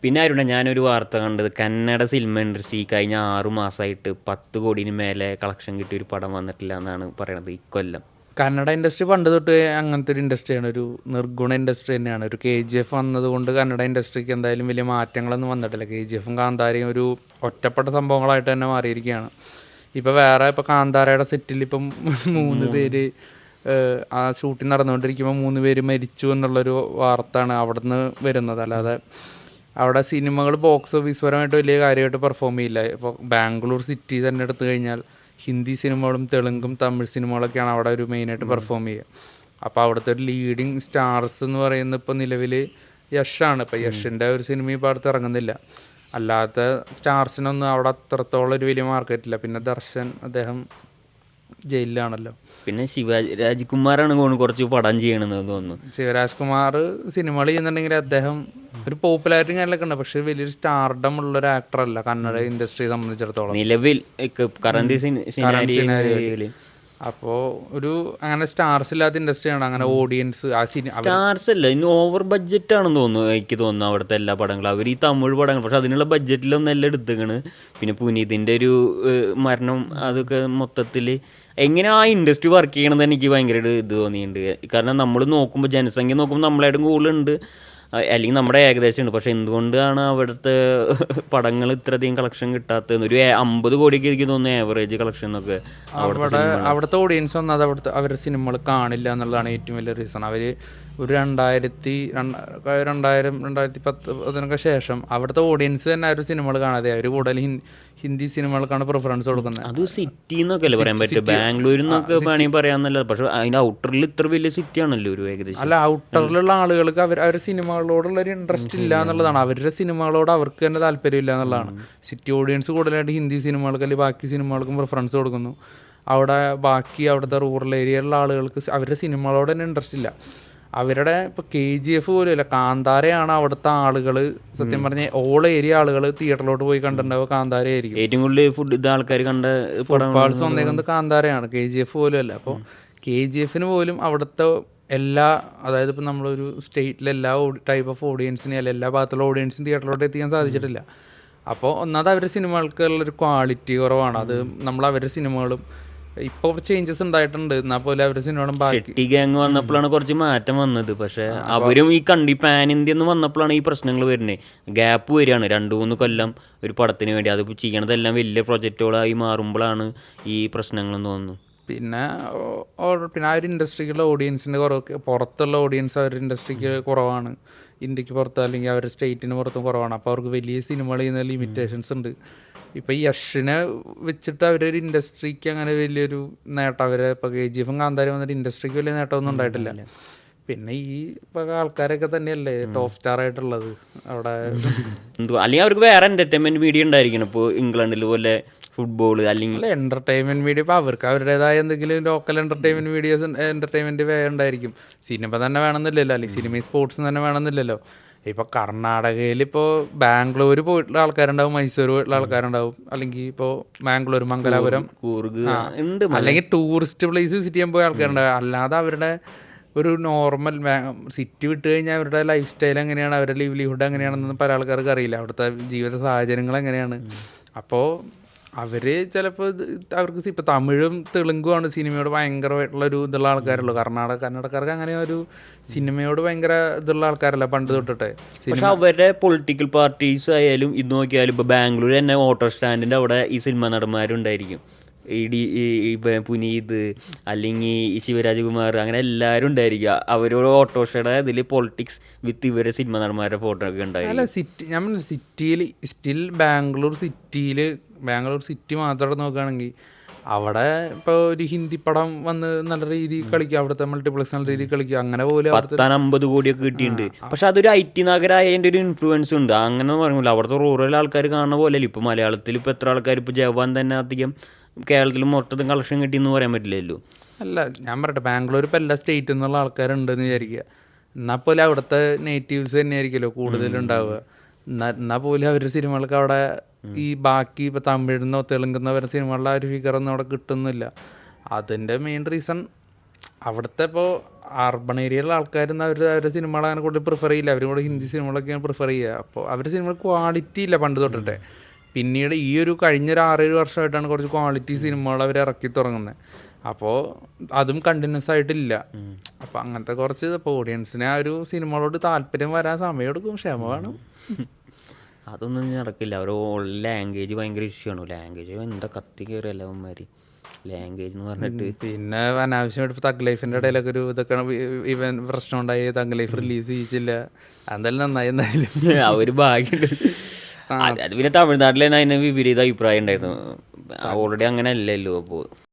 പിന്നെ അരുണ, ഞാനൊരു വാർത്ത കണ്ടത്, കന്നഡ സിനിമ ഇൻഡസ്ട്രി കഴിഞ്ഞ 6 മാസമായിട്ട് 10 കോടിന് മേലെ കളക്ഷൻ കിട്ടിയ ഒരു പടം വന്നിട്ടില്ല എന്നാണ് പറയണത് ഇക്കൊല്ലം. കന്നഡ ഇൻഡസ്ട്രി പണ്ട് തൊട്ട് അങ്ങനത്തെ ഒരു ഇൻഡസ്ട്രിയാണ്, ഒരു നിർഗുണ ഇൻഡസ്ട്രി തന്നെയാണ്. ഒരു KGF വന്നതുകൊണ്ട് കന്നഡ ഇൻഡസ്ട്രിക്ക് എന്തായാലും വലിയ മാറ്റങ്ങളൊന്നും വന്നിട്ടില്ല. KGFും കാന്താരയും ഒരു ഒറ്റപ്പെട്ട സംഭവങ്ങളായിട്ട് തന്നെ മാറിയിരിക്കുകയാണ്. ഇപ്പോൾ കാന്താരയുടെ സെറ്റിൽ ഇപ്പം 3 പേര് ആ ഷൂട്ടിംഗ് നടന്നുകൊണ്ടിരിക്കുമ്പോൾ 3 പേര് മരിച്ചു എന്നുള്ളൊരു വാർത്തയാണ് അവിടെ നിന്ന് വരുന്നത്. അല്ലാതെ അവിടെ സിനിമകൾ ബോക്സ് ഓഫീസ് പരമായിട്ട് വലിയ കാര്യമായിട്ട് പെർഫോം ചെയ്യില്ല. ഇപ്പോൾ ബാംഗ്ലൂർ സിറ്റി തന്നെ എടുത്തു കഴിഞ്ഞാൽ ഹിന്ദി സിനിമകളും തെലുങ്കും തമിഴ് സിനിമകളൊക്കെയാണ് അവിടെ ഒരു മെയിനായിട്ട് പെർഫോം ചെയ്യുക. അപ്പോൾ അവിടുത്തെ ഒരു ലീഡിങ് സ്റ്റാർസ് എന്ന് പറയുന്നത് ഇപ്പോൾ നിലവിൽ യഷാണ്. ഇപ്പോൾ യഷിൻ്റെ ഒരു സിനിമ ഇപ്പോൾ അടുത്ത് ഇറങ്ങുന്നില്ല. അല്ലാത്ത സ്റ്റാർസിനൊന്നും അവിടെ അത്രത്തോളം ഒരു വലിയ മാർക്കറ്റില്ല. പിന്നെ ദർശൻ, അദ്ദേഹം ജയിലിലാണല്ലോ. പിന്നെ ശിവരാജ് കുമാറാണ് കുറച്ച് പടം ചെയ്യണമെന്ന് തോന്നുന്നു. ശിവരാജ് കുമാർ സിനിമകൾ ചെയ്യുന്നുണ്ടെങ്കിൽ അദ്ദേഹം ഒരു പോപ്പുലാരിറ്റി കാര്യങ്ങളൊക്കെ ഉണ്ട്, പക്ഷെ വലിയൊരു സ്റ്റാർഡം ഉള്ള ഒരു ആക്ടറല്ല കന്നഡ ഇൻഡസ്ട്രിയെ സംബന്ധിച്ചിടത്തോളം നിലവിൽ കറന്റ് സിനാരിയോയില്. അപ്പോൾ ഒരു അങ്ങനെ സ്റ്റാർസ് ഇല്ലാത്ത ഇൻഡസ്ട്രിയാണ്. അങ്ങനെ ഓഡിയൻസ് സ്റ്റാർസ് അല്ല, ഇന്ന് ഓവർ ബഡ്ജറ്റ് ആണെന്ന് തോന്നുന്നു. എനിക്ക് തോന്നുന്നു അവിടുത്തെ എല്ലാ പടങ്ങളും അവർ ഈ തമിഴ് പടങ്ങൾ, പക്ഷെ അതിനുള്ള ബഡ്ജറ്റിലൊന്നും എല്ലാം എടുത്തേക്കണ്. പിന്നെ പുനീതിൻ്റെ ഒരു മരണം, അതൊക്കെ മൊത്തത്തിൽ എങ്ങനെ ആ ഇൻഡസ്ട്രി വർക്ക് ചെയ്യണമെന്ന് എനിക്ക് ഭയങ്കര ഇത് തോന്നിയിട്ടുണ്ട്. കാരണം നമ്മൾ നോക്കുമ്പോൾ ജനസംഖ്യ നോക്കുമ്പോൾ നമ്മളായിട്ടും കൂടുതലുണ്ട്, അല്ലെങ്കിൽ നമ്മുടെ ഏകദേശം ഉണ്ട്. പക്ഷെ എന്തുകൊണ്ടാണ് അവിടുത്തെ പടങ്ങൾ ഇത്രയധികം കളക്ഷൻ കിട്ടാത്തത്? ഒരു 50 കോടിയൊക്കെ എനിക്ക് തോന്നുന്നു ആവറേജ് കളക്ഷൻ എന്നൊക്കെ. അവിടുത്തെ ഓഡിയൻസ് വന്നത് അവരുടെ സിനിമകൾ കാണില്ല എന്നുള്ളതാണ് ഏറ്റവും വലിയ റീസൺ. അവർ ഒരു 2010 അതിനൊക്കെ ശേഷം അവിടുത്തെ ഓഡിയൻസ് തന്നെ ഒരു സിനിമകൾ കാണാതെ അവർ കൂടുതൽ ഹിന്ദി സിനിമകൾക്കാണ് പ്രിഫറൻസ് കൊടുക്കുന്നത്. അത് സിറ്റി എന്നൊക്കെ അല്ലേ പറയാൻ പറ്റും, ബാംഗ്ലൂരിൽ നിന്നൊക്കെ വേണമെങ്കിൽ പറയാമെന്നല്ല. പക്ഷെ അതിൻ്റെ ഔട്ടറിൽ ഇത്ര വലിയ സിറ്റി ആണല്ലോ ഒരു ഏകദേശം. അല്ല, ഔട്ടറിലുള്ള ആളുകൾക്ക് അവരുടെ സിനിമകളോടുള്ളൊരു ഇൻട്രസ്റ്റ് ഇല്ല എന്നുള്ളതാണ്. അവരുടെ സിനിമകളോട് അവർക്ക് തന്നെ താല്പര്യമില്ല എന്നുള്ളതാണ്. സിറ്റി ഓഡിയൻസ് കൂടുതലായിട്ട് ഹിന്ദി സിനിമകൾക്ക് അല്ലെങ്കിൽ ബാക്കി സിനിമകൾക്കും പ്രിഫറൻസ് കൊടുക്കുന്നു. അവിടുത്തെ റൂറൽ ഏരിയയിലുള്ള ആളുകൾക്ക് അവരുടെ സിനിമകളോട് തന്നെ ഇൻട്രസ്റ്റ് ഇല്ല. അവരുടെ ഇപ്പോൾ KGF പോലും ഇല്ല, കാന്താരയാണ് അവിടുത്തെ ആളുകൾ സത്യം പറഞ്ഞാൽ ഓൾ ഏരിയ ആളുകൾ തിയേറ്ററിലോട്ട് പോയി കണ്ടിട്ടുണ്ടാവുക കാന്താരയായിരിക്കും. ഏറ്റവും കൂടുതൽ ആൾക്കാർ കണ്ട ഫുട്ഫാൾസ് വന്നേക്കുന്നത് കാന്താരയാണ്, KGF പോലും അല്ല. അപ്പോൾ KGFന് പോലും അവിടുത്തെ അതായത് ഇപ്പോൾ നമ്മളൊരു സ്റ്റേറ്റിലെ എല്ലാ ടൈപ്പ് ഓഫ് ഓഡിയൻസിനെ അല്ല എല്ലാ ഭാഗത്തുള്ള ഓഡിയൻസിന് തിയേറ്ററിലോട്ട് എത്തിക്കാൻ സാധിച്ചിട്ടില്ല. അപ്പോൾ ഒന്നാമത് അവരുടെ സിനിമകൾക്കുള്ളൊരു ക്വാളിറ്റി കുറവാണ്. അത് അവരുടെ സിനിമകളും ഇപ്പോൾ ചേഞ്ചസ് ഉണ്ടായിട്ടുണ്ട്. എന്നാൽ പോലെ അവരുടെ സിനിമകളും ഷെട്ടി ഗ്യാങ് വന്നപ്പോഴാണ് കുറച്ച് മാറ്റം വന്നത്. പക്ഷെ അവരും ഈ പാൻ ഇന്ത്യ എന്ന് വന്നപ്പോഴാണ് ഈ പ്രശ്നങ്ങൾ വരുന്നത്. ഗ്യാപ്പ് വരികയാണ് 2-3 കൊല്ലം ഒരു പടത്തിന് വേണ്ടി. അത് ചെയ്യണതെല്ലാം വലിയ പ്രൊജക്റ്റുകളായി മാറുമ്പോഴാണ് ഈ പ്രശ്നങ്ങളെന്ന് തോന്നുന്നു. പിന്നെ ആ ഒരു ഇൻഡസ്ട്രിക്കുള്ള ഓഡിയൻസിൻ്റെ കുറവ്, പുറത്തുള്ള ഓഡിയൻസ് അവരുടെ ഇൻഡസ്ട്രിക്ക് കുറവാണ്, ഇന്ത്യക്ക് പുറത്ത് അല്ലെങ്കിൽ അവരുടെ സ്റ്റേറ്റിന് പുറത്തും കുറവാണ്. അപ്പോൾ അവർക്ക് വലിയ സിനിമകൾ ചെയ്യുന്ന ലിമിറ്റേഷൻസ് ഉണ്ട്. ഇപ്പോൾ ഈ യഷിനെ വെച്ചിട്ട് അവരൊരു ഇൻഡസ്ട്രിക്ക് അങ്ങനെ വലിയൊരു നേട്ടം, ഇപ്പോൾ KGFും കാന്താരം വന്നിട്ട് ഇൻഡസ്ട്രിക്ക് വലിയ നേട്ടമൊന്നും ഉണ്ടായിട്ടില്ല. പിന്നെ ഈ ആൾക്കാരൊക്കെ തന്നെയല്ലേ ടോപ്പ് സ്റ്റാർ ആയിട്ടുള്ളത് അവിടെ. അല്ലെങ്കിൽ അവർക്ക് വേറെ എൻ്റർടൈൻമെൻറ്റ് മീഡിയ ഉണ്ടായിരിക്കണം. ഇപ്പോൾ ഇംഗ്ലണ്ടിൽ പോലെ ഫുട്ബോൾ അല്ലെങ്കിൽ എൻ്റർടൈൻമെൻറ്റ് മീഡിയ. ഇപ്പോൾ അവർക്ക് അവരുടേതായ എന്തെങ്കിലും ലോക്കൽ എൻ്റർടൈൻമെൻറ്റ് വേ ഉണ്ടായിരിക്കും. സിനിമ തന്നെ വേണമെന്നില്ലല്ലോ, അല്ലെങ്കിൽ സിനിമയും സ്പോർട്സും തന്നെ വേണമെന്നില്ലല്ലോ. ഇപ്പോൾ കർണാടകയിൽ ഇപ്പോൾ ബാംഗ്ലൂർ പോയിട്ടുള്ള ആൾക്കാരുണ്ടാവും, മൈസൂർ പോയിട്ടുള്ള ആൾക്കാരുണ്ടാവും, അല്ലെങ്കിൽ ഇപ്പോൾ ബാംഗ്ലൂർ, മംഗലാപുരം, അല്ലെങ്കിൽ ടൂറിസ്റ്റ് പ്ലേസ് വിസിറ്റ് ചെയ്യാൻ പോയ ആൾക്കാരുണ്ടാവും. അല്ലാതെ അവരുടെ ഒരു നോർമൽ സിറ്റി വിട്ട് കഴിഞ്ഞാൽ അവരുടെ ലൈഫ് സ്റ്റൈൽ എങ്ങനെയാണ്, അവരുടെ ലിവ്ലിഹുഡ് എങ്ങനെയാണെന്ന് പല ആൾക്കാർക്ക് അറിയില്ല, അവിടുത്തെ ജീവിത സാഹചര്യങ്ങൾ എങ്ങനെയാണ്. അപ്പോൾ അവർ ചിലപ്പോൾ അവർക്ക് ഇപ്പോൾ തമിഴും തെലുങ്കുമാണ് സിനിമയോട് ഭയങ്കരമായിട്ടുള്ളൊരു ഇതുള്ള ആൾക്കാരുള്ളൂ. കന്നഡക്കാർക്ക് അങ്ങനെ ഒരു സിനിമയോട് ഭയങ്കര ഇതുള്ള ആൾക്കാരല്ല പണ്ട് തൊട്ടിട്ട്. പക്ഷെ അവരുടെ പൊളിറ്റിക്കൽ പാർട്ടീസ് ആയാലും ഇത് നോക്കിയാലും ഇപ്പോൾ ബാംഗ്ലൂർ തന്നെ ഓട്ടോ സ്റ്റാൻഡിൻ്റെ അവിടെ ഈ സിനിമ നടന്മാരുണ്ടായിരിക്കും. പുനീത് അല്ലെങ്കിൽ ശിവരാജ്കുമാർ, അങ്ങനെ എല്ലാവരും ഉണ്ടായിരിക്കുക. അവരോട് ഓട്ടോഷയുടെ ഇതിൽ പൊളിറ്റിക്സ് വിത്ത് ഇവരെ സിനിമ നടന്മാരുടെ ഫോട്ടോ ഒക്കെ ഉണ്ടായി. അല്ല, സിറ്റിയിൽ സ്റ്റിൽ ബാംഗ്ലൂർ സിറ്റി മാത്രം നോക്കുകയാണെങ്കിൽ അവിടെ ഇപ്പോൾ ഒരു ഹിന്ദി പടം വന്ന് നല്ല രീതിയിൽ കളിക്കുക, അവിടുത്തെ മൾട്ടിപ്ലക്സ് നല്ല രീതിയിൽ കളിക്കുക, അങ്ങനെ പോലെ 50 കോടിയൊക്കെ കിട്ടിയിട്ടുണ്ട്. പക്ഷെ അതൊരു IT നഗരമായതിൻ്റെ ഒരു ഇൻഫ്ലുവൻസ് ഉണ്ട്. അങ്ങനെ പറയുമല്ലോ, അവിടുത്തെ റൂറൽ ആൾക്കാർ കാണുന്ന പോലെയല്ല. ഇപ്പോൾ മലയാളത്തിൽ ഇപ്പോൾ എത്ര ആൾക്കാർ, ഇപ്പോൾ ജവാൻ തന്നെ അധികം കേരളത്തിൽ മൊത്തത്തിൽ കളക്ഷൻ കിട്ടിയെന്ന് പറയാൻ പറ്റില്ലല്ലോ. അല്ല, ഞാൻ പറയട്ടെ, ബാംഗ്ലൂർ ഇപ്പോൾ എല്ലാ സ്റ്റേറ്റിൽ നിന്നുള്ള ആൾക്കാരുണ്ടെന്ന് വിചാരിക്കുക. എന്നാൽ പോലെ അവിടുത്തെ നേറ്റീവ്സ് തന്നെ ആയിരിക്കുമല്ലോ കൂടുതലുണ്ടാവുക. എന്നാൽ പോലും അവരുടെ സിനിമകൾക്ക് അവിടെ ഈ ബാക്കി ഇപ്പോൾ തമിഴ്ന്നോ തെലുങ്കെന്നോ വരുന്ന സിനിമകളുടെ ആ ഒരു ഫിഗറൊന്നും അവിടെ കിട്ടുന്നില്ല. അതിൻ്റെ മെയിൻ റീസൺ അവിടുത്തെ ഇപ്പോൾ അർബൺ ഏരിയയിലുള്ള ആൾക്കാരൊന്നും അവരുടെ സിനിമകൾ അങ്ങനെ കൂടുതൽ പ്രിഫർ ചെയ്യില്ല. അവരും കൂടെ ഹിന്ദി സിനിമകളൊക്കെയാണ് പ്രിഫർ ചെയ്യുക. അപ്പോൾ അവരുടെ സിനിമ ക്വാളിറ്റി ഇല്ല പണ്ട് തൊട്ടിട്ട്. പിന്നീട് ഈ ഒരു കഴിഞ്ഞൊരു 6-7 വർഷമായിട്ടാണ് കുറച്ച് ക്വാളിറ്റി സിനിമകൾ അവർ ഇറക്കി തുടങ്ങുന്നത്. അപ്പോൾ അതും കണ്ടിന്യൂസ് ആയിട്ടില്ല. അപ്പോൾ അങ്ങനത്തെ കുറച്ച് ഇപ്പോൾ ഓഡിയൻസിന് ആ ഒരു സിനിമകളോട് താല്പര്യം വരാൻ സമയം എടുക്കും, ക്ഷമ വേണം. അതൊന്നും നടക്കില്ല. അവർ ലാംഗ്വേജ് ഭയങ്കര ഇഷ്യൂ ആണ്. ലാംഗ്വേജ് എന്താ കത്തി കയറി എല്ലാവന്മാര് ലാംഗ്വേജ് എന്ന് പറഞ്ഞിട്ട്. പിന്നെ അനാവശ്യമായിട്ട് തഗ് ലൈഫിൻ്റെ ഇടയിലൊക്കെ ഒരു ഇതൊക്കെ ഇവൻ പ്രശ്നം ഉണ്ടായി, തഗ് ലൈഫ് റിലീസ് ചെയ്യിച്ചില്ല. എന്തായാലും നന്നായി. എന്തായാലും അവർ ഭാഗ്യമുണ്ട്. അത് പിന്നെ തമിഴ്നാട്ടിൽ തന്നെ അതിന് വിപരീത അഭിപ്രായം ഉണ്ടായിരുന്നു. ഓൾറെഡി അങ്ങനെ അല്ലല്ലോ. അപ്പോൾ